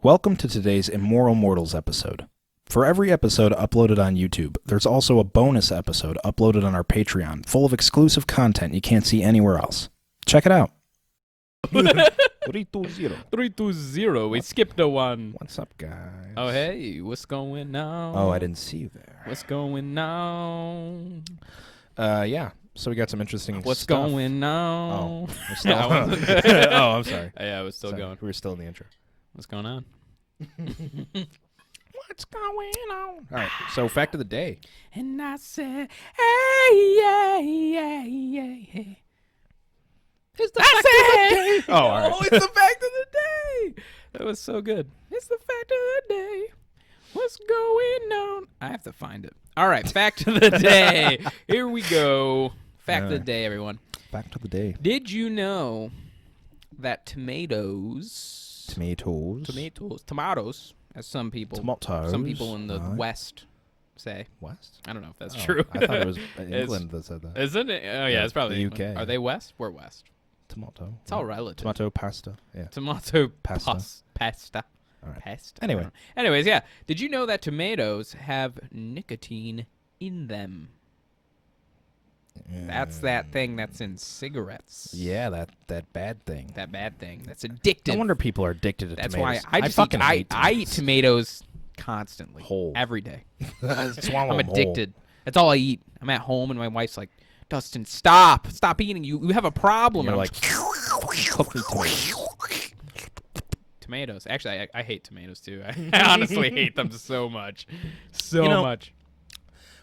Welcome to today's Immoral Mortals episode. For every episode uploaded on YouTube, there's also a bonus episode uploaded on our Patreon, full of exclusive content you can't see anywhere else. Check it out. 320. 320. We skipped a one. What's up, guys? Oh, hey. What's going on? Oh, I didn't see you there. What's going on? Yeah. So we got some interesting What's stuff. going on? Oh, we're still oh, I'm sorry. Yeah, I was still going. We were still in the intro. What's going on? What's going on? All right. So fact of the day. And I said, hey, yeah, yeah, yeah, yeah. It's the fact of the day. Oh, all right. Oh, it's the fact of the day. That was so good. It's the fact of the day. What's going on? I have to find it. All right, fact of the day. Here we go. Fact of the day, everyone. Fact of the day. Did you know that tomatoes, as some people in the West say. West? I don't know if that's true. I thought it was England that said that. Isn't it? Oh, yeah, it's probably the England. UK. Are they West? We're West. Tomato. It's all relative. Tomato pasta. Yeah. Tomato Pasta. Pasta. All right. Pasta. Anyway. Anyways, yeah. Did you know that tomatoes have nicotine in them? That's that thing that's in cigarettes. Yeah, that bad thing. That bad thing. That's addictive. No wonder people are addicted to That's tomatoes. why I eat tomatoes constantly. Whole. Every day. Swallow I'm them whole. addicted. That's all I eat. I'm at home and my wife's like, Dustin, stop eating. You have a problem. You're and I'm like, cook me tomatoes. Tomatoes. Actually, I hate tomatoes too. I honestly hate them so much. So much.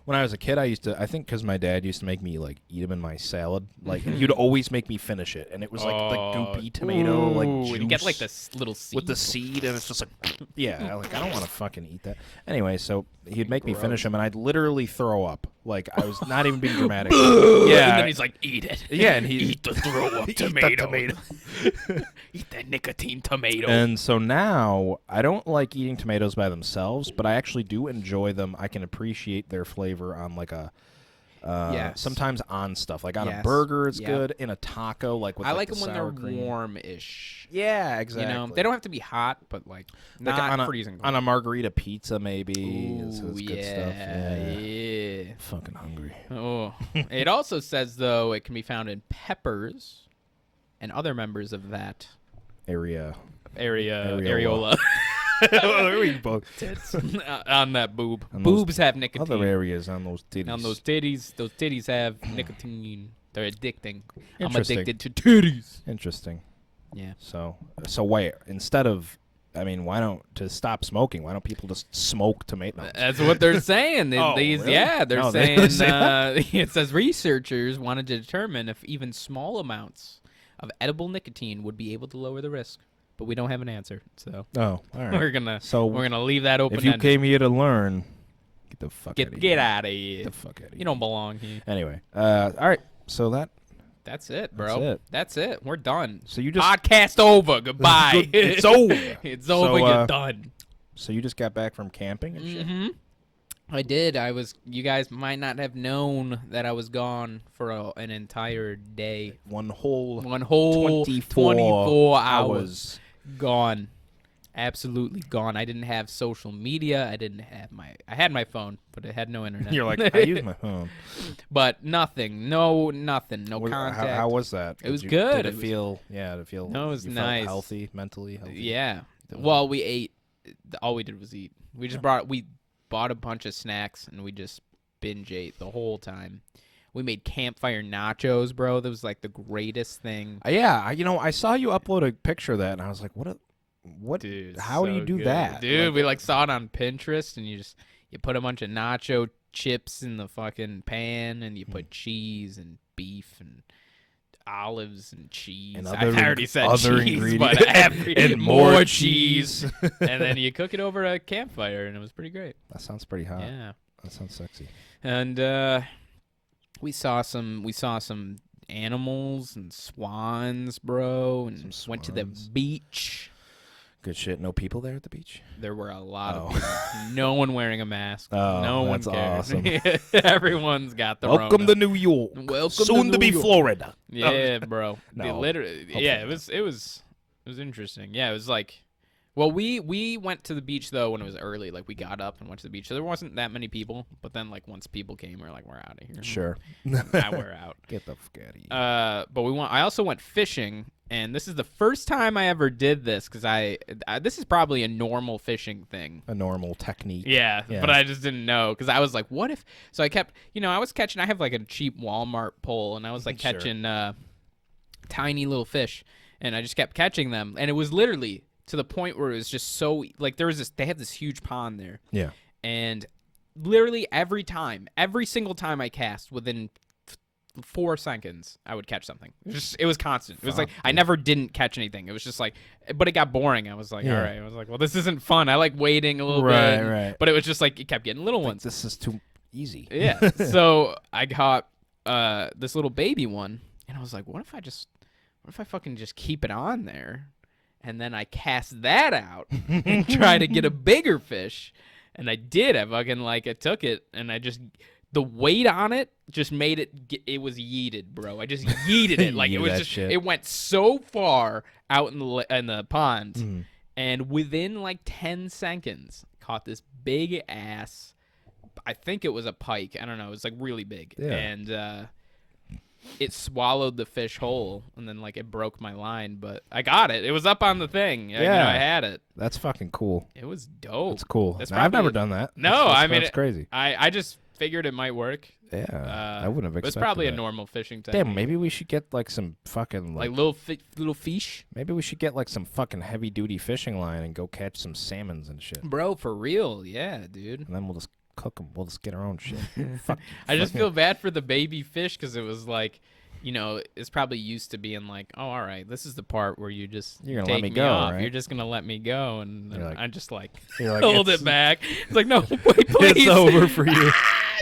When I was a kid, I think because my dad used to make me like eat them in my salad, like and you'd always make me finish it, and it was like goopy tomato, like juice and you get like this little seed with the seed, and it's just like, yeah, like I don't want to fucking eat that. Anyway, so he'd make me finish them, and I'd literally throw up. Like I was not even being dramatic. Yeah, and then he's like, eat it. Yeah, and he eat the throw up tomato. Eat that nicotine tomato. And so now I don't like eating tomatoes by themselves, but I actually do enjoy them. I can appreciate their flavor on like a sometimes on stuff like on a burger. It's good in a taco. Like with I like them the when they're cream. warm-ish. Yeah, exactly. You know, they don't have to be hot, but like not freezing cold. On a margarita pizza, maybe. Ooh, it's good yeah, stuff. Yeah. Fucking hungry. Oh, it also says though it can be found in peppers and other members of that areola. On that boob. Boobs have nicotine. Other areas on those titties. Those titties have nicotine. They're addicting. I'm addicted to titties. Interesting. Yeah. So wait, instead of, to stop smoking, why don't people just smoke tomatoes? That's what they're saying. Really? Yeah, they're No, saying, they say that? it says researchers wanted to determine if even small amounts of edible nicotine would be able to lower the risk. But we don't have an answer, so all right. we're gonna leave that open. If you came here to learn, get the fuck out of here. Get out of here. Get the fuck out of here. You don't belong here. Anyway, all right. So that's it, bro. That's it. We're done. So you just podcast over. Goodbye. It's over. It's over. You're done. So you just got back from camping and shit? I did. You guys might not have known that I was gone for an entire day. One whole 24 hours. Gone. Absolutely gone. I didn't have social media. I had my phone, but it had no internet. You're like, I use my phone. But nothing. No contact. How was that? It was good. Did it feel No, it was you nice. Felt healthy, mentally healthy? Yeah. Well, we ate. All we did was eat. We just bought a bunch of snacks, and we just binge ate the whole time. We made campfire nachos, bro. That was like the greatest thing. Yeah, I saw you upload a picture of that, and I was like, what? Dude, how do you do that? Dude, we saw it on Pinterest, and you put a bunch of nacho chips in the fucking pan, and you put cheese and beef and olives and cheese. And I already said other cheese, but and more cheese. And then you cook it over a campfire, and it was pretty great. That sounds pretty hot. Yeah, that sounds sexy. And we saw some animals and swans, bro, and went to the beach. Good shit. No people there at the beach? There were a lot of people. No one wearing a mask. No one cares. Awesome. Everyone's got the Welcome Rona. to New York. Welcome Soon to to be New York. Florida. Yeah, bro. No. Literally. Yeah, it was interesting. Yeah, it was like Well, we went to the beach though when it was early. Like we got up and went to the beach. So there wasn't that many people. But then like once people came, we're like, we're out of here. Sure. Now we're out. Get the fuck out of here. But I also went fishing, and this is the first time I ever did this because this is probably a normal fishing thing. A normal technique. Yeah, but I just didn't know because I was like, what if? So I kept, I was catching. I have like a cheap Walmart pole, and I was like catching tiny little fish, and I just kept catching them, and it was literally to the point where it was just so like they had this huge pond there. Yeah. And literally every single time I cast within 4 seconds, I would catch something. It was constant. It was like I never didn't catch anything. It was just like, but it got boring. I was like, all right. I was like, well, this isn't fun. I like waiting a little bit. Right. But it was just like it kept getting little ones. This is too easy. Yeah. So I caught this little baby one, and I was like, what if I fucking just keep it on there? And then I cast that out and try to get a bigger fish. And I did. I took it, and the weight on it just made it was yeeted, bro. I just yeeted it. Like, it was just, shit. It went so far out in the pond. Mm. And within like 10 seconds, caught this big ass, I think it was a pike. I don't know. It was like really big. Yeah. And, it swallowed the fish whole, and then like it broke my line, but I got it. It was up on the thing. Yeah, I had it. That's fucking cool. It was dope. It's cool. I've never done that. No, that's crazy. I just figured it might work. Yeah, I wouldn't have expected. It's probably that. A normal fishing technique. Damn, maybe we should get like some fucking like little fish. Maybe we should get like some fucking heavy duty fishing line and go catch some salmons and shit. Bro, for real, yeah, dude. And then we'll just cook them. We'll just get our own shit. I just feel bad for the baby fish because it was like, it's probably used to being like, oh, all right, this is the part where you're gonna let me go, off. Right? You're just gonna let me go, and I just like like hold it back. It's like, no, wait, please. It's over for you.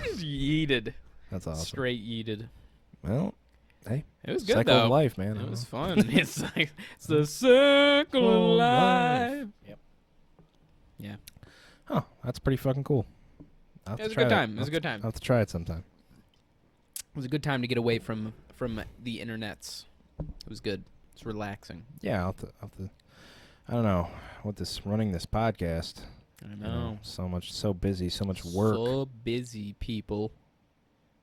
Just yeeted. That's awesome. Straight yeeted. Well, hey, it was good cycle though. Of life, man. It was fun. It's like it's the circle of life. Yep. Yeah. Oh, that's pretty fucking cool. It was a good time. It was a good time. I'll have to try it sometime. It was a good time to get away from the internets. It was good. It's relaxing. Yeah, I'll have to, I don't know, running this podcast. I know. So busy, so much work. So busy, people.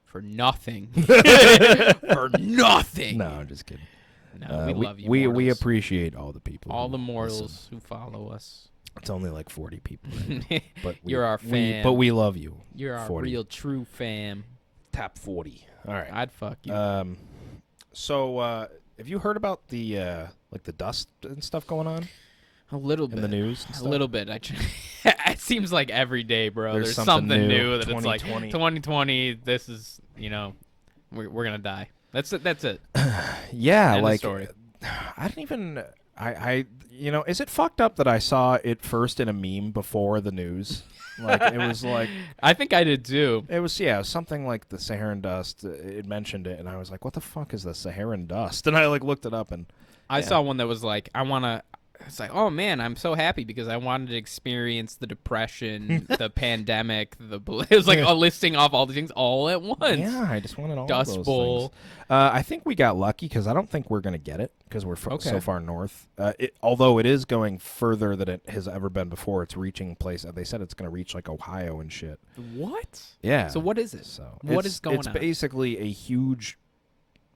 For nothing. For nothing. No, I'm just kidding. No, we love you. We appreciate all the people. All the mortals who follow us. It's only like 40 people. Right? But you're our fam. But we love you. You're our real true fam. Top 40. All right. I'd fuck you. So have you heard about the the dust and stuff going on? A little bit. In the news? A little bit. It seems like every day, bro. There's something new that it's like 2020. This is, we're going to die. That's it. Yeah. End of story. I don't even... is it fucked up that I saw it first in a meme before the news? Like, it was like... I think I did too. It was, something like the Saharan Dust. It mentioned it, and I was like, what the fuck is the Saharan Dust? And I, looked it up, and... I saw one that was like, it's like, oh, man, I'm so happy because I wanted to experience the depression, the pandemic, it was like listing off all the things all at once. Yeah, I just wanted all Dust of those Bowl. things. I think we got lucky because I don't think we're going to get it because we're so far north. Although it is going further than it has ever been before. It's reaching place. They said it's going to reach like Ohio and shit. What? Yeah. So what is it? What is going on? It's basically a huge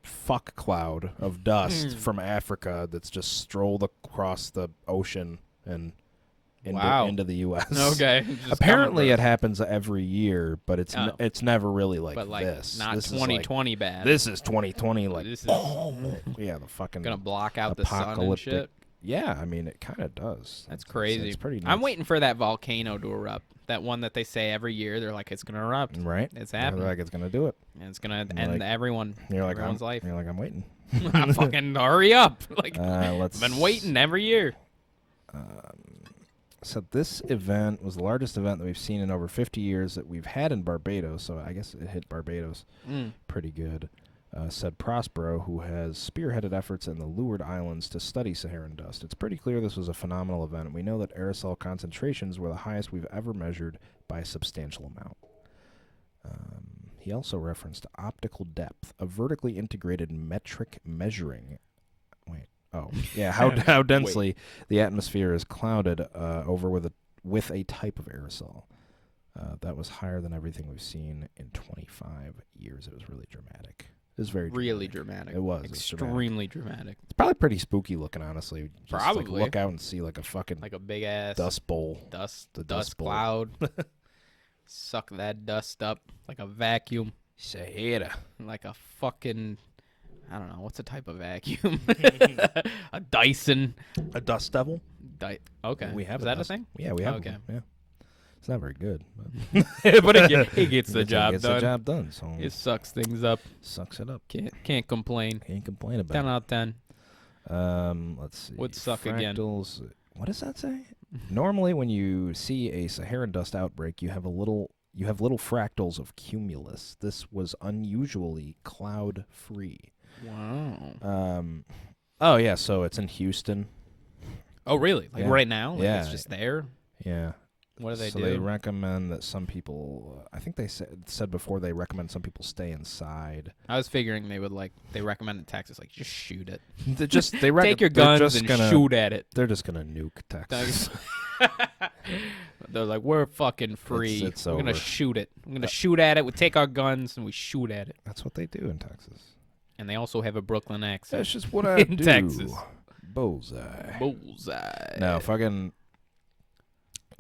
fuck cloud of dust from Africa that's just strolled across the ocean and into the U.S. Okay. Apparently it happens every year, but it's never really like this. Not 2020 bad. This is 2020 like this is the fucking gonna block out the sun and shit. Yeah, I mean it kind of does. That's crazy. It's pretty nuts. I'm waiting for that volcano to erupt. That one that they say every year, they're like, it's gonna erupt. Right. It's happening. They're like, it's gonna do it. And it's gonna end everyone's life. You're like, I'm waiting. Fucking hurry up! I've been waiting every year. So this event was the largest event that we've seen in over 50 years that we've had in Barbados. So I guess it hit Barbados pretty good. Said Prospero, who has spearheaded efforts in the Leeward Islands to study Saharan dust. It's pretty clear this was a phenomenal event. We know that aerosol concentrations were the highest we've ever measured by a substantial amount. He also referenced optical depth, a vertically integrated metric measuring. Oh, yeah. How densely the atmosphere is clouded over with a type of aerosol that was higher than everything we've seen in 25 years. It was really dramatic. It was very really dramatic. It was extremely dramatic. It's probably pretty spooky looking, honestly. Just, probably like, look out and see like a fucking like a big ass dust bowl, dust cloud. Suck that dust up like a vacuum. Sahara. Like a fucking, I don't know, what's a type of vacuum? A Dyson. A dust devil? Okay. We have Is that a thing? Yeah, we have okay. one. Yeah. It's not very good. But it gets the job done. The job done. So it sucks things up. Sucks it up. Can't complain. Can't complain about 10 out of 10. Let's see. Would suck Fractals. again. What does that say? Normally, when you see a Saharan dust outbreak, you have little fractals of cumulus. This was unusually cloud-free. Wow. Oh yeah, so it's in Houston. Oh really? Like right now? Like yeah. It's just there. Yeah. What do they do? So they recommend that some people. I think they said before they recommend some people stay inside. I was figuring they recommend in Texas like just shoot it. Take your guns and shoot at it. They're just gonna nuke Texas. They're like, we're fucking free. It's we're over. gonna shoot it. We're gonna shoot at it. We take our guns and we shoot at it. That's what they do in Texas. And they also have a Brooklyn accent. That's just what I in do. Texas. Bullseye. No, fucking.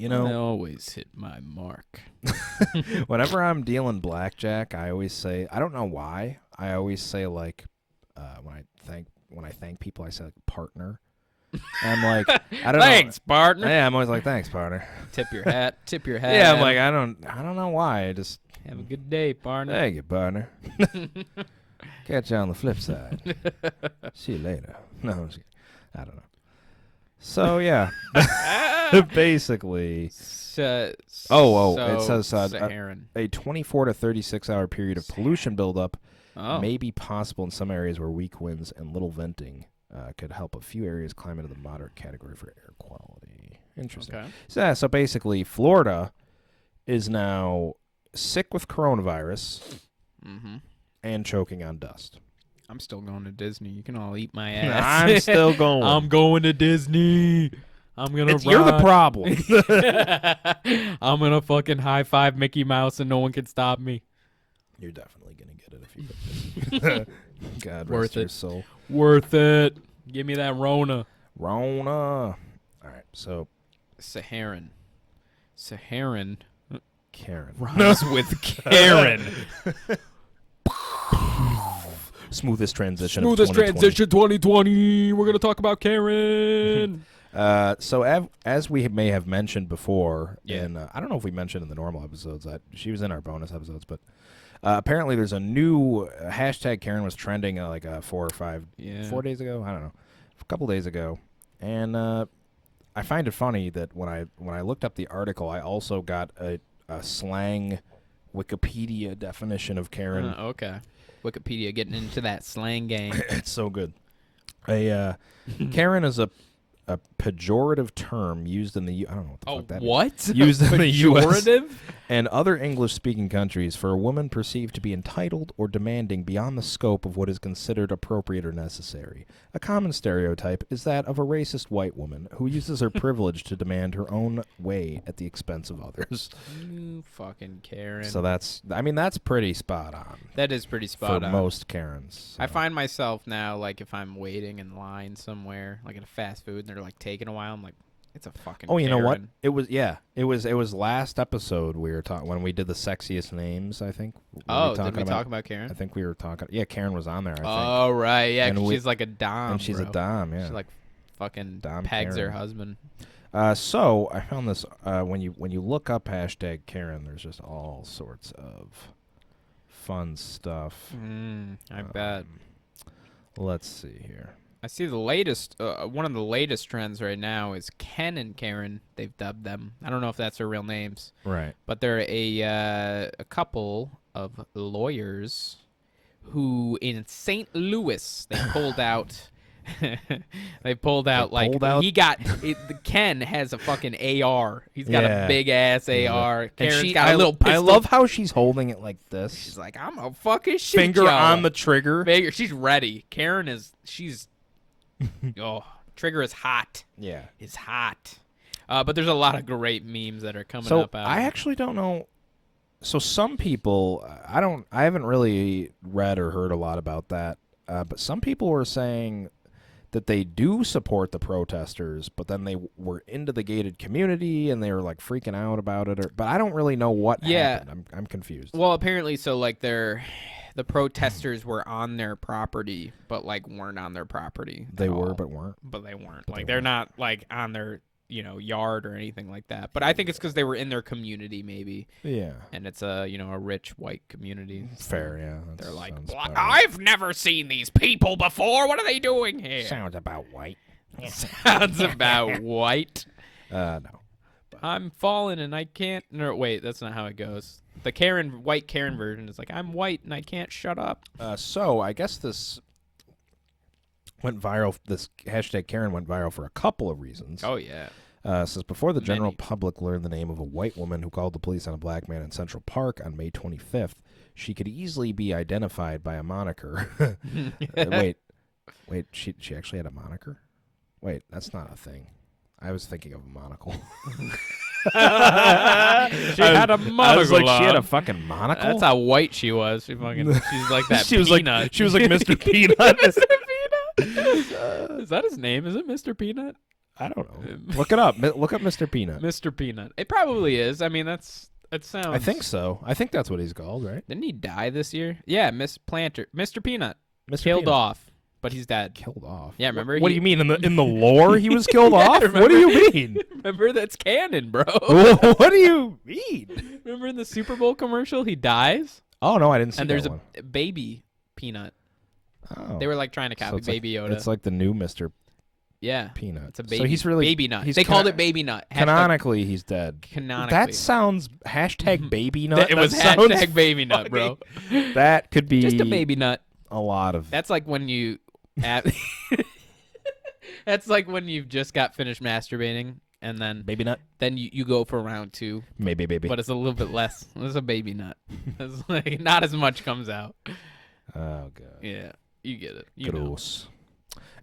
I always hit my mark. Whenever I'm dealing blackjack, I always say, I don't know why. I always say like, when I thank people, I say like partner. I'm like, I don't know. Thanks, partner. Yeah, I'm always like, thanks, partner. Tip your hat. Yeah, I'm like, I don't know why. I just have a good day, partner. Thank you, partner. Catch you on the flip side. See you later. No, I'm just kidding. I don't know. So yeah, basically. It says Saharan. a 24 to 36 hour period of pollution buildup may be possible in some areas where weak winds and little venting could help a few areas climb into the moderate category for air quality. Interesting. Okay. So basically, Florida is now sick with coronavirus and choking on dust. I'm still going to Disney. You can all eat my ass. I'm still going. I'm going to Disney. I'm gonna. You're the problem. I'm gonna fucking high five Mickey Mouse and no one can stop me. You're definitely gonna get it if you get it. God rest your soul. Worth it. Give me that Rona. All right, so Saharan. Karen. Rhymes with Karen. Smoothest transition. 2020. We're gonna talk about Karen. So as we may have mentioned before, and I don't know if we mentioned in the normal episodes that she was in our bonus episodes, but apparently there's a new hashtag Karen was trending like 4 days ago. I don't know, a couple days ago, and I find it funny that when I looked up the article, I also got a slang Wikipedia definition of Karen. Okay. Wikipedia getting into that slang game. It's so good. Karen is a pejorative term used in the I don't know what the fuck that means. Used in the U.S. Pejorative? and other English-speaking countries for a woman perceived to be entitled or demanding beyond the scope of what is considered appropriate or necessary. A common stereotype is that of a racist white woman who uses her privilege to demand her own way at the expense of others. You fucking Karen. So that's pretty spot on. That is pretty spot on. For most Karens. So. I find myself now, like, if I'm waiting in line somewhere, like at a fast food, and they're, like, taking a while, I'm like, it's a fucking Karen. You know what? It was last episode we were talking when we did the sexiest names, I think. Did we talk about Karen? I think we were talking. Yeah, Karen was on there, I think. Oh, right. Yeah, she's like a dom, and she's a dom, yeah. She, like, fucking dom pegs Karen. her husband. So I found this when you look up hashtag Karen, there's just all sorts of fun stuff. I bet. Let's see here. I see the latest, one of the latest trends right now is Ken and Karen. They've dubbed them. I don't know if that's their real names. Right. But they're a couple of lawyers who in St. Louis, they pulled out. The Ken has a fucking AR. He's got a big ass AR. Karen's got a little pistol. I love how she's holding it like this. She's like, I'm a fucking shoot finger y'all. on the trigger. She's ready. She's Oh, Trigger is hot. Yeah. Is hot. But there's a lot of great memes that are coming up. I actually don't know. So some people, I haven't really read or heard a lot about that. But some people were saying that they do support the protesters, but then they were into the gated community and they were like freaking out about it. But I don't really know what happened. I'm confused. Well, apparently, so like the protesters were on their property, but like weren't on their property. They were, but weren't. But they weren't. Like they're not like on their yard or anything like that. But I think it's because they were in their community, maybe. Yeah. And it's a rich white community. Fair, yeah. They're like, I've never seen these people before. What are they doing here? Sounds about white. Sounds about white. No. I'm falling and I can't. No, wait, that's not how it goes. The white Karen version is like, I'm white and I can't shut up. So I guess this went viral. This hashtag Karen went viral for a couple of reasons. Oh, yeah. Says before the general public learned the name of a white woman who called the police on a black man in Central Park on May 25th, she could easily be identified by a moniker. Wait, she actually had a moniker? Wait, that's not a thing. I was thinking of a monocle. She had a monocle. I was like, she had a fucking monocle? That's how white she was. She's like that she was Peanut. Like, she was like Mr. Peanut. Mr. Peanut? Is that his name? Is it Mr. Peanut? I don't know. Look it up. Look up Mr. Peanut. Mr. Peanut. It probably is. I mean, it sounds. I think so. I think that's what he's called, right? Didn't he die this year? Yeah, Mr. Peanut. Mr. Killed Peanut. off. But he's dead. Killed off. Yeah, remember? What do you mean in the lore he was killed off? Remember, what do you mean? Remember that's canon, bro. What do you mean? Remember in the Super Bowl commercial he dies? Oh no, I didn't see and that there's one. a baby Peanut. Oh. They were like trying to copy Baby Yoda. It's like the new Mr. Yeah. Peanut. It's a baby. So he's really Baby Nut. They called it Baby Nut. Canonically, he's dead. Canonically. That sounds hashtag Baby Nut. It was hashtag Baby Nut, bro. That could be just a baby nut. A lot of. That's like when you. That's like when you've just got finished masturbating and then Baby Nut. Then you go for round 2. Maybe baby. But it's a little bit less. It's a baby nut. It's like not as much comes out. Oh god. Yeah, you get it. You Gross.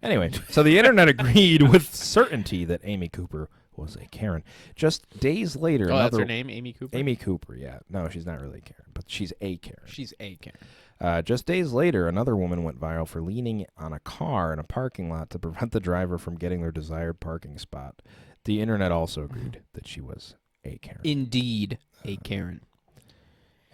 Anyway, so the internet agreed with certainty that Amy Cooper was a Karen. Just days later, that's her name, Amy Cooper? Amy Cooper, yeah. No, she's not really a Karen, but she's a Karen. She's a Karen. Just days later, another woman went viral for leaning on a car in a parking lot to prevent the driver from getting their desired parking spot. The internet also agreed that she was a Karen. Indeed, a Karen.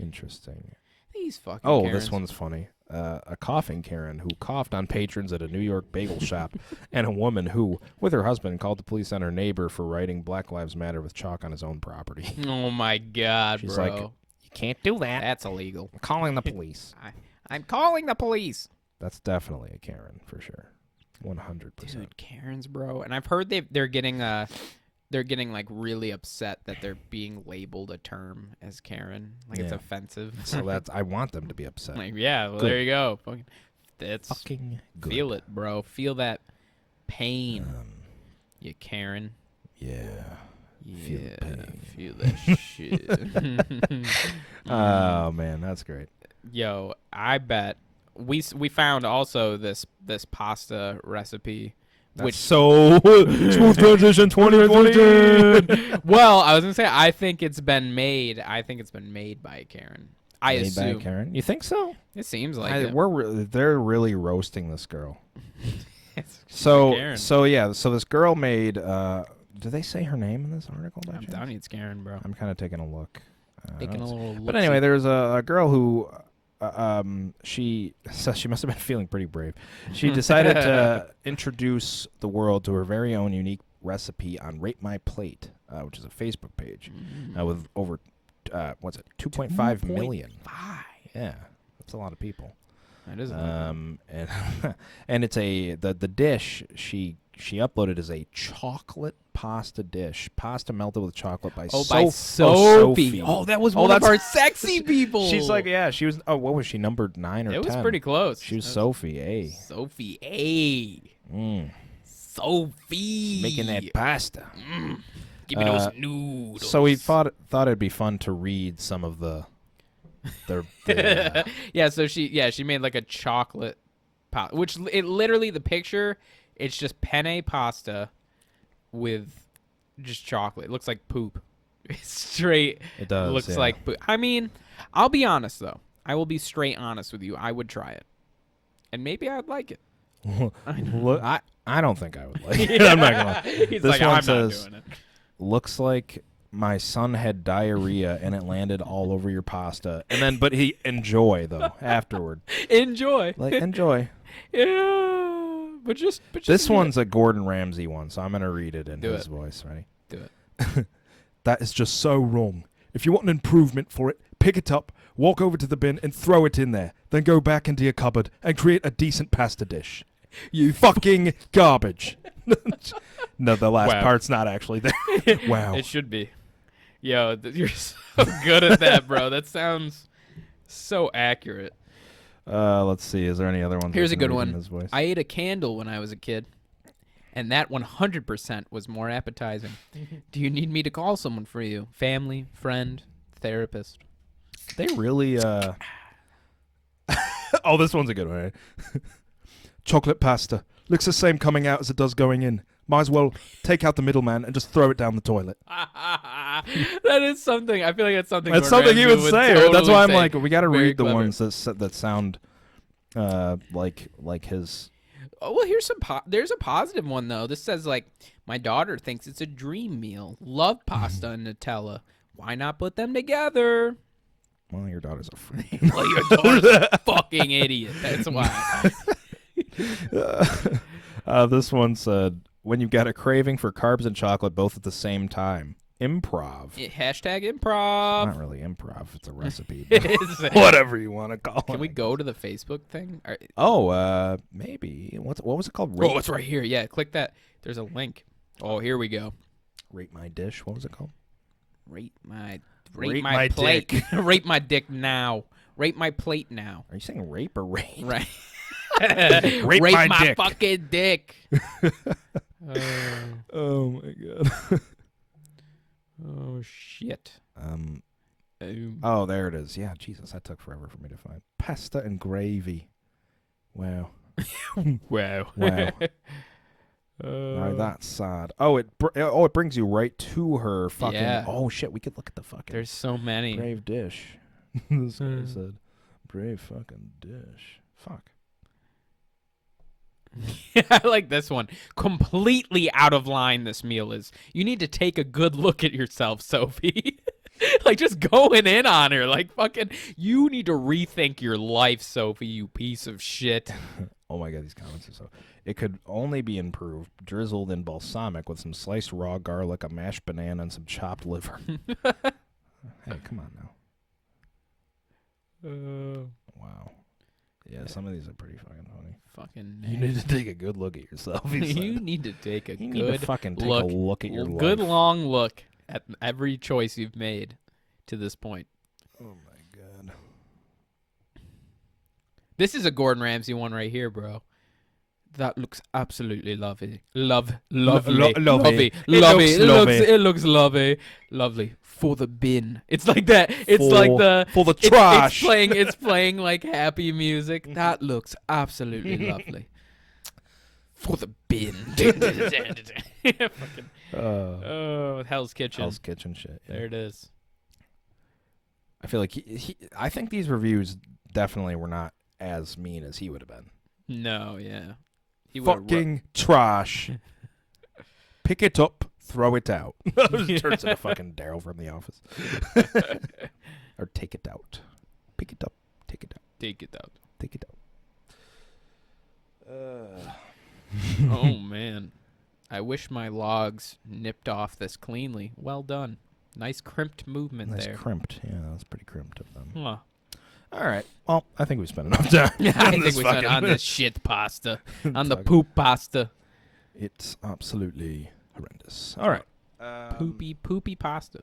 Interesting. These fucking Karens. This one's funny. A coughing Karen who coughed on patrons at a New York bagel shop, and a woman who, with her husband, called the police on her neighbor for writing Black Lives Matter with chalk on his own property. Oh my God, She's bro. like, you can't do that. That's illegal. I'm calling the police. I'm calling the police. That's definitely a Karen for sure. 100%. Dude, Karens, bro. And I've heard they're getting like really upset that they're being labeled a term as Karen. Like it's offensive. So I want them to be upset. Like, yeah, well, there you go. That's fucking good. Feel it, bro. Feel that pain. You Karen. Yeah. Feel the pain. Feel that shit. Oh man, that's great. Yo, I bet we found also this pasta recipe. Which so smooth transition 2020. Well, I was gonna say I think it's been made. I think it's been made by a Karen. I assume. Made by a Karen. You think so? It seems like it. They're really roasting this girl. So this girl made. Do they say her name in this article? I'm telling you, it's Karen, bro. I'm kind of taking a look. But anyway, there's a girl who. She must have been feeling pretty brave. She decided to introduce the world to her very own unique recipe on Rate My Plate, which is a Facebook page with over 2.5 million. Yeah, that's a lot of people. That is a lot. And it's the dish she uploaded is a chocolate pasta dish, pasta melted with chocolate by Sophie. Oh, that was one of our sexy people. She's like, yeah, she was. Oh, what was she? Numbered 9 or 10? It was pretty close. She was Sophie A. Sophie A. Sophie making that pasta. Give me those noodles. So we thought it'd be fun to read some of the yeah. So she made like a chocolate pot, which it literally the picture. It's just penne pasta with just chocolate. It looks like poop. It's straight. It does. Looks like poop. I mean, I'll be honest though. I will be straight honest with you. I would try it, and maybe I'd like it. I don't think I would like it. I'm not gonna. He's this like, one I'm says, not doing it. looks like my son had diarrhea and it landed all over your pasta. And then, but he enjoy though afterward. Enjoy. Like enjoy. Yeah, but just This one's a Gordon Ramsay one, so I'm gonna read it in his voice. Ready? Do it. That is just so wrong. If you want an improvement for it, pick it up, walk over to the bin, and throw it in there. Then go back into your cupboard and create a decent pasta dish. You fucking garbage. No, the last part's not actually there. Wow. It should be. Yo, you're so good at that, bro. That sounds so accurate. Let's see. Is there any other ones? Here's a good one. I ate a candle when I was a kid, and that 100% was more appetizing. Do you need me to call someone for you? Family, friend, therapist? They really, Oh, this one's a good one, right? Chocolate pasta. Looks the same coming out as it does going in. Might as well take out the middleman and just throw it down the toilet. That is something. I feel like it's something. That's something he would say. Totally that's why I'm say. like, we got to read the clever. ones that sound like his. Oh, well, here's there's a positive one though. This says like, my daughter thinks it's a dream meal. Love pasta and Nutella. Why not put them together? Well, your daughter's a freak. Well, your daughter's a fucking idiot. That's why. This one said, when you've got a craving for carbs and chocolate both at the same time. Improv. Hashtag improv. Not really improv. It's a recipe. It's whatever you want to call it. Can we go to the Facebook thing? Maybe. What was it called? Oh, it's right here. Yeah, click that. There's a link. Oh, here we go. Rate my dish. What was it called? Rate my plate. Dick. Rate my dick now. Rate my plate now. Are you saying rape or rate? Right. Rate my dick. fucking dick. Oh my god. Oh shit. Oh, there it is. Yeah, Jesus, that took forever for me to find. Pasta and gravy. Wow. Wow. Wow. No, that's sad. Oh, it brings you right to her fucking. Yeah. Oh shit, we could look at the fucking. There's so many. Brave dish. This guy said, "Brave fucking dish." Fuck. I like this one. Completely out of line this meal is. You need to take a good look at yourself, Sophie. Like, just going in on her. Like, fucking, you need to rethink your life, Sophie, you piece of shit. Oh my god, these comments are so. It could only be improved, drizzled in balsamic with some sliced raw garlic, a mashed banana, and some chopped liver. Hey, come on now. Wow. Yeah, some of these are pretty fucking funny. Fucking. You need to take a good look at yourself. You need to take a you good need to fucking take a look at your life. Good long look at every choice you've made to this point. Oh my god. This is a Gordon Ramsay one right here, bro. That looks absolutely lovely. Lovely. It looks lovely. Lovely. For the bin. It's like that. It's like the for the trash. It's playing like happy music. That looks absolutely lovely. For the bin. Oh, Hell's Kitchen. Hell's Kitchen shit. Yeah. There it is. I feel like I think these reviews definitely were not as mean as he would have been. No, yeah. Fucking trash. Pick it up, throw it out. Turns into fucking Daryl from The Office. Or take it out. Pick it up, take it out. Take it out. Take it out. Oh, man. I wish my logs nipped off this cleanly. Well done. Nice crimped movement there. Nice crimped. Yeah, that was pretty crimped of them. Huh. All right. Well, I think we spent enough time. I think we spent on this shit pasta. On the poop pasta. It's absolutely horrendous. All right. Poopy pasta.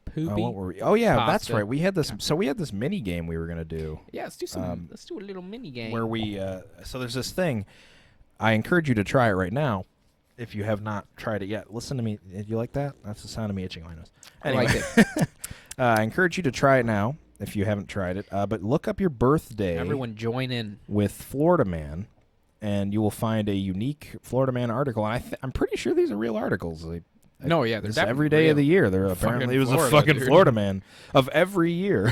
Poopy. What were we? Oh yeah, pasta. that's right. We had this. So we had this mini game we were gonna do. Yeah, let's do some. Let's do a little mini game where we. So there's this thing. I encourage you to try it right now, if you have not tried it yet. Listen to me. You like that? That's the sound of me itching my nose. Anyway. I like it. I encourage you to try it now if you haven't tried it. But look up your birthday. Everyone join in with Florida Man, and you will find a unique Florida Man article. And I'm pretty sure these are real articles. No, yeah, they're definitely every day real. of the year. They're apparently it was Florida, a fucking dude. Florida Man of every year.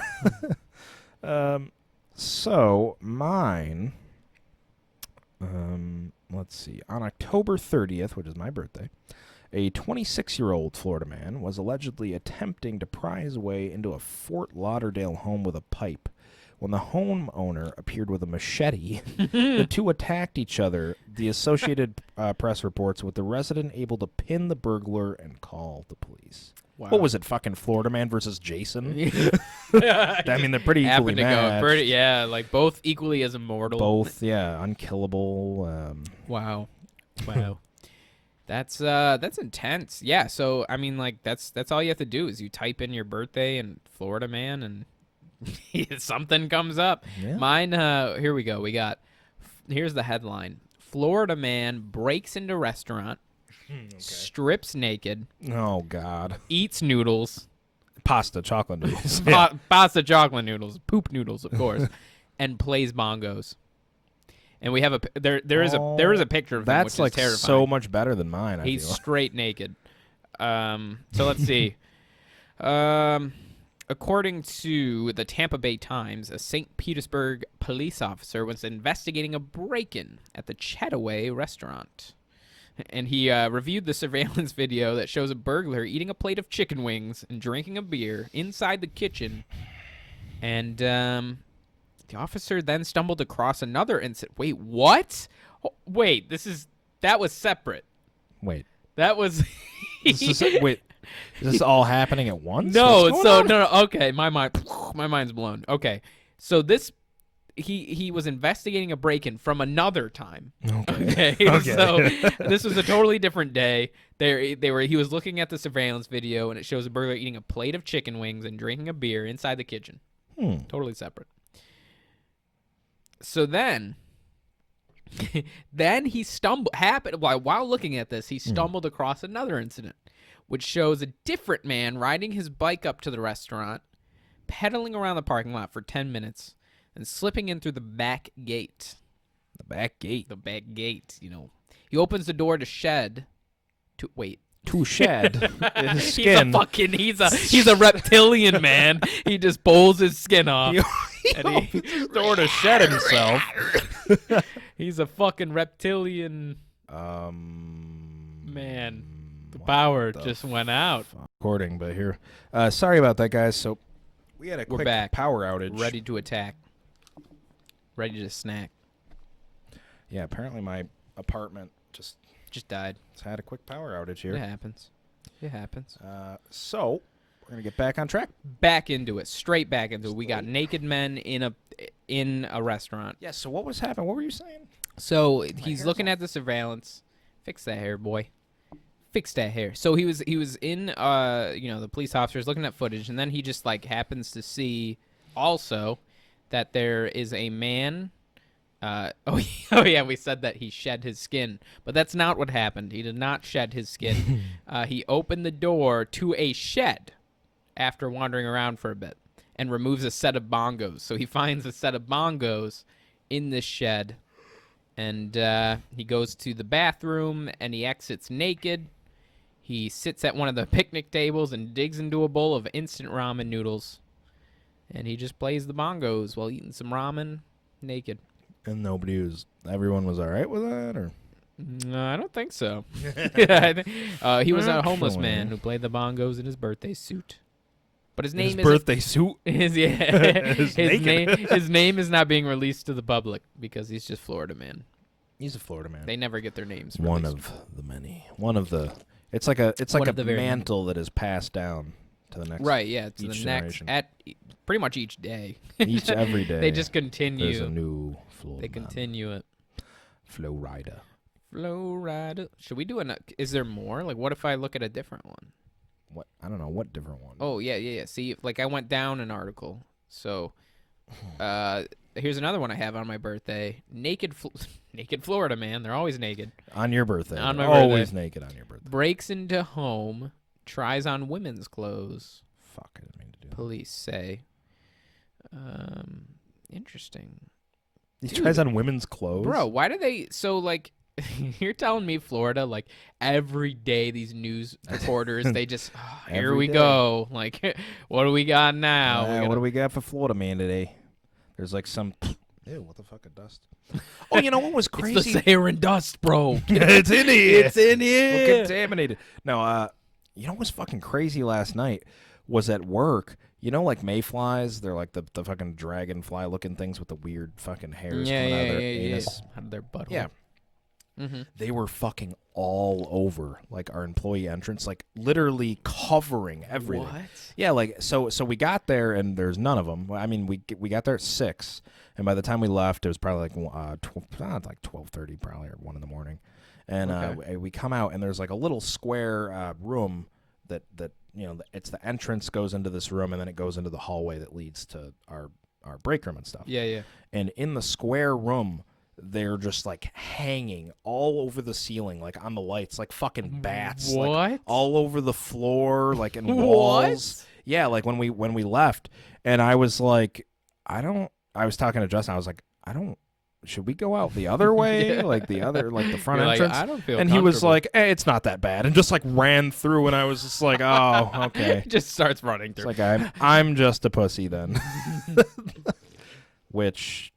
So mine. Let's see. On October 30th, which is my birthday, a 26-year-old Florida man was allegedly attempting to pry his way into a Fort Lauderdale home with a pipe. When the homeowner appeared with a machete, the two attacked each other, the Associated Press reports, with the resident able to pin the burglar and call the police. Wow. What was it, fucking Florida Man versus Jason? I mean, they're pretty equally matched. Like both equally as immortal. Both, yeah, unkillable. Wow. That's intense. Yeah, so, I mean, like, that's all you have to do is you type in your birthday and Florida Man and something comes up. Yeah. Mine, here we go. Here's the headline. Florida man breaks into restaurant, strips naked. Oh, God. Eats noodles. Pasta, chocolate noodles. Pasta, chocolate noodles. Poop noodles, of course. And plays bongos. And we have there is a picture of him, which is like terrifying. So much better than mine. He's straight naked. So let's see. According to the Tampa Bay Times, a St. Petersburg police officer was investigating a break-in at the Chataway restaurant. And he reviewed the surveillance video that shows a burglar eating a plate of chicken wings and drinking a beer inside the kitchen. And the officer then stumbled across another incident. Wait, what? Oh, wait, that was separate. Wait. That was... Wait. Is this all happening at once? No, okay, my mind's blown. Okay. So this he was investigating a break-in from another time. Okay. So this was a totally different day. He was looking at the surveillance video and it shows a burglar eating a plate of chicken wings and drinking a beer inside the kitchen. Totally separate. So then he while looking at this, he stumbled across another incident, which shows a different man riding his bike up to the restaurant, pedaling around the parking lot for 10 minutes, and slipping in through the back gate. The back gate, you know. He opens the door to shed. To shed his skin. He's a reptilian, man. He just pulls his skin off. He's door to shed himself. He's a fucking reptilian. Man. The power just went out. Recording, but here. Sorry about that, guys. So we had a quick power outage. Ready to attack. Ready to snack. Yeah, apparently my apartment just died. It's had a quick power outage here. It happens. So we're gonna get back on track. Back into it. Straight back into it. We got naked men in a restaurant. Yeah. So what was happening? What were you saying? So he's looking at the surveillance. Fix that hair, boy. Fix that hair. So he was in the police officer's looking at footage, and then he just like happens to see also that there is a man. Oh yeah, we said that he shed his skin, but that's not what happened. He did not shed his skin. He opened the door to a shed after wandering around for a bit and removes a set of bongos. So he finds a set of bongos in this shed, and he goes to the bathroom and he exits naked. He sits at one of the picnic tables and digs into a bowl of instant ramen noodles. And he just plays the bongos while eating some ramen naked. And everyone was all right with that? Or? No, I don't think so. He was a homeless man who played the bongos in his birthday suit. But his name suit? His name is not being released to the public because he's just Florida man. He's a Florida man. They never get their names released. One of the many. One of the... It's like a mantle that is passed down to the next. Right, yeah, to the generation. Next at pretty much each day. Every day. They just continue. There's a new Florida. They continue it. Florida. Should we do is there more? Like, what if I look at a different one? What? I don't know. What different one? Oh, yeah. See, like I went down an article. So, here's another one I have on my birthday. Naked Florida man. They're always naked. On your birthday. On my birthday. Always naked on your birthday. Breaks into home, tries on women's clothes. Fuck, I didn't mean to do that. Police say. Interesting. He tries on women's clothes. Bro, why do they... So, like, you're telling me Florida, like, every day these news reporters, they just, here we go. Like, what do we got now? What do we got for Florida man today? There's like some... Ew, what the fuck, a dust? Oh, you know what was crazy? It's the Saharan Dust, bro. It's in here. It's in here. We're contaminated. No, you know what was fucking crazy last night was at work. You know, like mayflies? They're like the fucking dragonfly-looking things with the weird fucking hairs coming out of their anus. Out of their butthole. Yeah. Mm-hmm. They were fucking all over, like, our employee entrance, like, literally covering everything. What? Yeah, like, so we got there, and there's none of them. I mean, we got there at 6, and by the time we left, it was probably like 12:30, probably, or 1 in the morning. And we come out, and there's, like, a little square room that you know, it's the entrance goes into this room, and then it goes into the hallway that leads to our break room and stuff. Yeah, yeah. And in the square room, they're just like hanging all over the ceiling, like on the lights, like fucking bats. What? Like, all over the floor, like in walls. What? Yeah, like when we left, and I was like, I was talking to Justin. I was like, should we go out the other way, yeah. like the front You're entrance? Like, I don't feel. And he was like, it's not that bad, and just like ran through, and I was just like, oh, okay. Just starts running through. It's like I'm just a pussy then, which.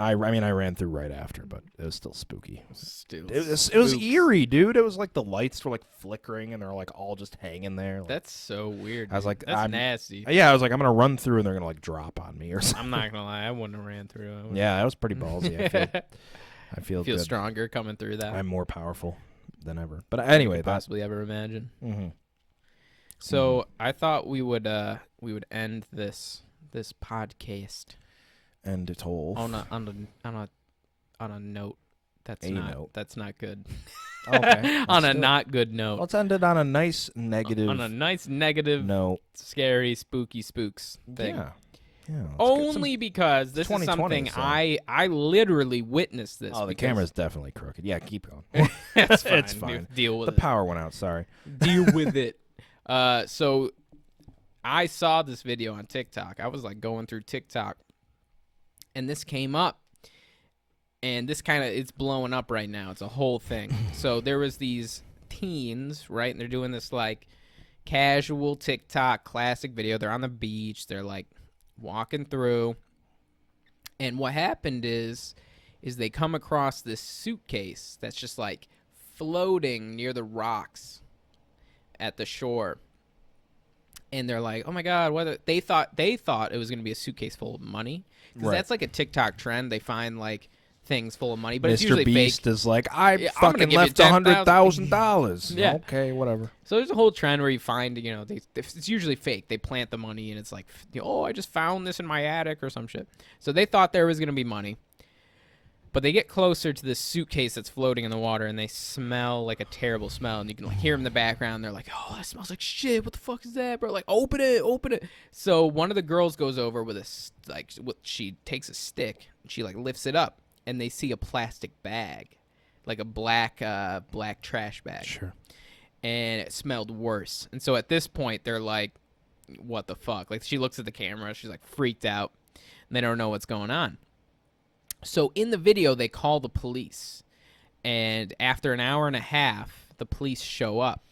I mean, I ran through right after, but it was still spooky. It was eerie, dude. It was like the lights were like flickering, and they're like all just hanging there. Like, that's so weird. I was like, that's nasty. Yeah, I was like, I'm gonna run through, and they're gonna like drop on me or something. I'm not gonna lie, I wouldn't have ran through. Yeah, that was pretty ballsy. I feel good. Stronger coming through that. I'm more powerful than ever. But anyway, possibly ever imagine. Mm-hmm. So I thought we would end this podcast. End it all on a note that's not good. Okay. On a not good note. Let's end it on a nice negative. On a nice negative note. Scary spooky spooks thing. Yeah. Only because this is something so. I literally witnessed this. Oh, the camera's definitely crooked. Yeah, keep going. It's fine. It's fine. Deal with it. The power went out. Sorry. Deal with it. So I saw this video on TikTok. I was like going through TikTok. And this came up, and this it's blowing up right now. It's a whole thing. So there was these teens, right? And they're doing this, like, casual TikTok classic video. They're on the beach. They're, like, walking through. And what happened is they come across this suitcase that's just, like, floating near the rocks at the shore. And they're like, oh, my God. They thought it was going to be a suitcase full of money. Because that's like a TikTok trend. They find like things full of money, but it's usually Beast fake. Is like, I fucking left $100,000. Yeah. Okay, whatever. So there's a whole trend where you find, you know, it's usually fake. They plant the money, and it's like, oh, I just found this in my attic or some shit. So they thought there was going to be money. But they get closer to this suitcase that's floating in the water, and they smell like a terrible smell. And you can like hear them in the background. They're like, oh, that smells like shit. What the fuck is that, bro? Like, open it. So one of the girls goes over with she takes a stick. And she like lifts it up, and they see a plastic bag, like a black trash bag. Sure. And it smelled worse. And so at this point, they're like, what the fuck? Like, she looks at the camera. She's like freaked out. And they don't know what's going on. So in the video, they call the police, and after an hour and a half, the police show up,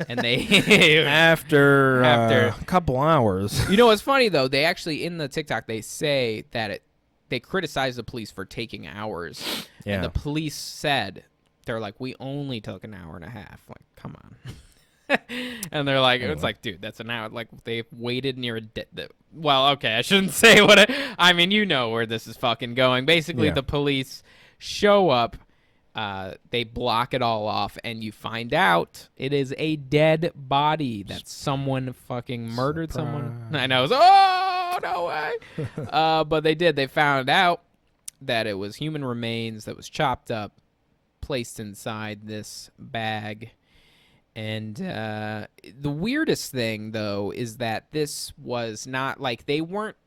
and they after a couple hours. You know what's funny though? They actually in the TikTok they say that they criticize the police for taking hours, and the police said they're like, we only took an hour and a half. Like, come on. And they're like, it's like, dude, that's an hour. Like, they waited near a well, okay, I shouldn't say what I mean, you know where this is fucking going. Basically, the police show up, they block it all off, and you find out it is a dead body that someone fucking murdered someone. I know. Oh, no way. But they did. They found out that it was human remains that was chopped up, placed inside this bag. And the weirdest thing, though, is that this was not like they weren't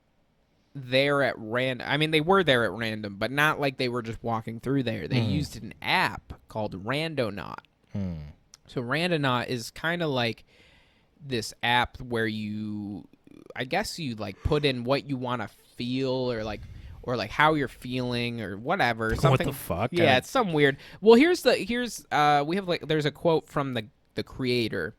there at random. I mean, they were there at random, but not like they were just walking through there. They used an app called Randonaut. So Randonaut is kind of like this app where I guess you like put in what you want to feel or like, or like how you're feeling or whatever. What Something. the fuck? Yeah, it's some weird. Well, we have like there's a quote from the creator.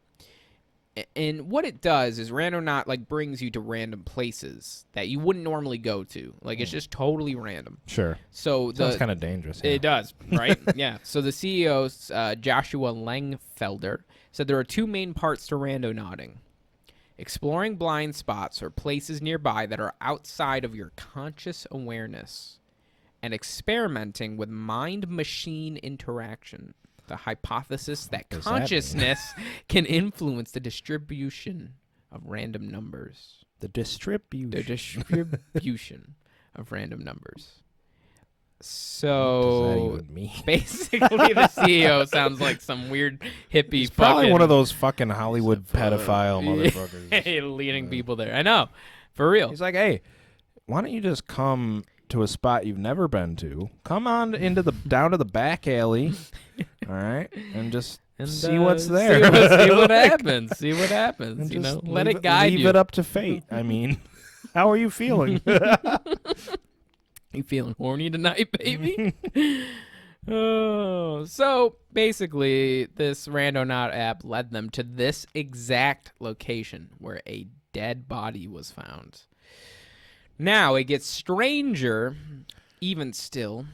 And what it does is Randonaut like brings you to random places that you wouldn't normally go to. Like it's just totally random. Sure. So sounds kind of dangerous. Yeah. It does, right? Yeah. So the CEO, Joshua Langfelder, said there are two main parts to randonauting: exploring blind spots or places nearby that are outside of your conscious awareness, and experimenting with mind-machine interaction. The hypothesis that consciousness can influence the distribution of random numbers. The distribution of random numbers. What does that So even mean? basically, the CEO sounds like some weird hippie. He's probably one of those fucking Hollywood pedophile motherfuckers. Leading people there. I know. For real. He's like, hey, why don't you just come to a spot you've never been to? Come on down to the back alley, all right, and just see what's there. See what happens. See what happens. And Let it guide you. Leave it up to fate. I mean, how are you feeling? You feeling horny tonight, baby? Oh, so basically, this Randonaut app led them to this exact location where a dead body was found. Now it gets stranger, even still,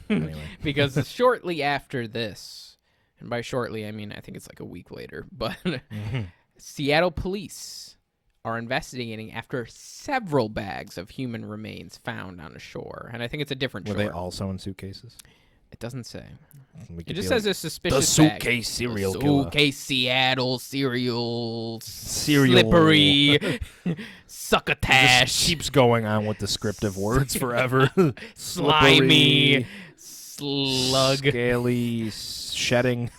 Anyway. because shortly after this, and by shortly I mean I think it's like a week later, but Seattle police are investigating after several bags of human remains found on a shore, and I think it's a different shore. Were they also in suitcases? It doesn't say. It It just says a suspicious the suitcase serial killer. Suitcase Seattle cereal slippery succotash. Just keeps going on with descriptive words forever. Slimy slug scaly shedding.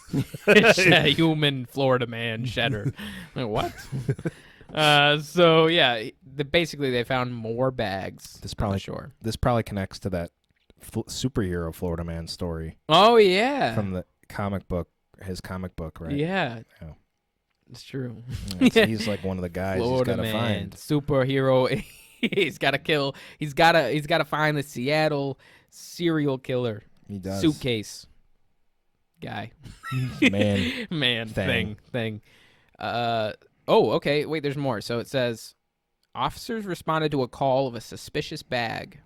human Florida man shedder. Like, what? So yeah, basically they found more bags on the shore. This probably connects to that superhero Florida man story. Oh yeah, from the comic book, his comic book, right? Yeah, yeah. It's true. So he's like one of the guys Florida he's got to find. Superhero. He's got to kill. He's got to find the Seattle serial killer. He does. Suitcase guy. Man. Thing. Oh, okay. Wait, there's more. So it says officers responded to a call of a suspicious bag.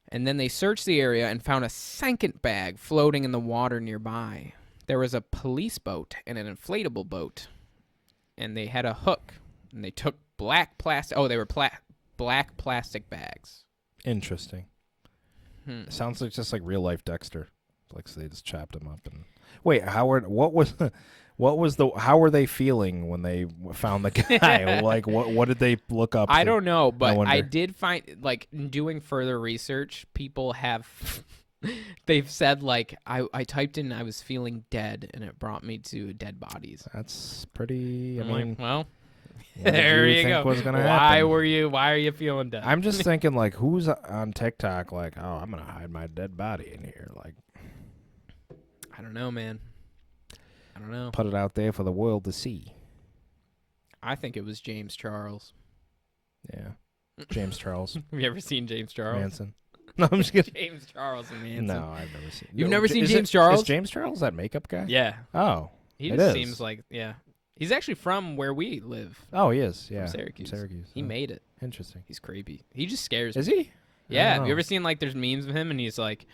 And then they searched the area and found a second bag floating in the water nearby. There was a police boat and an inflatable boat. And they had a hook. And they took black plastic. Oh, they were black plastic bags. Interesting. Sounds like just like real life Dexter. Like so they just chopped him up. And wait, Howard, how were they feeling when they found the guy? Like what did they look up? I don't know, but I did find, like, doing further research, people have they've said, like, I typed in I was feeling dead and it brought me to dead bodies. That's pretty. I I'm mean, like, well, what there did you go. Was gonna happen? Why are you feeling dead? I'm just thinking, like, who's on TikTok like, oh, I'm gonna hide my dead body in here, like, I don't know, man. I don't know. Put it out there for the world to see. I think it was James Charles. Yeah. James Charles. Have you ever seen James Charles? Manson. No, I'm just kidding. James Charles and Manson. No, I've never seen. You've never seen James Charles? Is James Charles that makeup guy? Yeah. Oh. He just seems like, yeah. He's actually from where we live. Oh, he is. Yeah. From Syracuse. He made it. Interesting. He's creepy. He just scares me. Is he? Yeah. Have you ever seen, like, there's memes of him and he's like,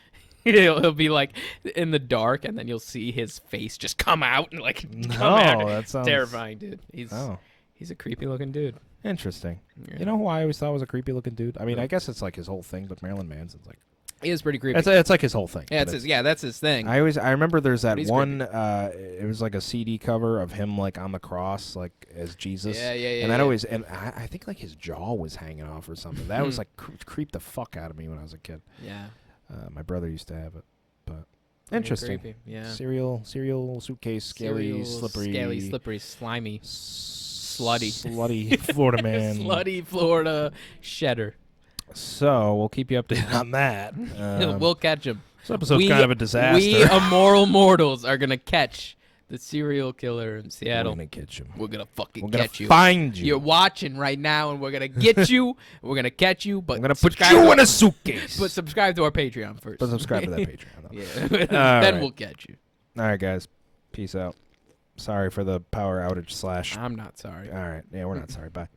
he'll be like in the dark and then you'll see his face just come out and like come out. That sounds terrifying, dude. He's a creepy looking dude. Interesting. Yeah. You know who I always thought was a creepy looking dude? I mean, I guess it's like his whole thing, but Marilyn Manson's like, he is pretty creepy. It's like his whole thing. Yeah, that's his thing. I remember there's that one. It was like a CD cover of him like on the cross, like as Jesus. Yeah. And that always, and I think like his jaw was hanging off or something. That was like creeped the fuck out of me when I was a kid. Yeah. My brother used to have it, but interesting. Creepy. Yeah. Cereal, suitcase, scaly, slippery, slimy, slutty Florida man, slutty Florida shedder. So we'll keep you updated on that. We'll catch him. This episode's kind of a disaster. We immoral mortals are gonna catch The serial killer in Seattle. We're gonna get you. We're gonna fucking We're get you. Find you. You're watching right now, and we're gonna get you. We're gonna catch you. But I'm gonna put you in a suitcase. But subscribe to our Patreon first. But subscribe to that Patreon. Yeah. Then we'll get you. All right, guys. Peace out. Sorry for the power outage / I'm not sorry. All right. Yeah, we're not sorry. Bye.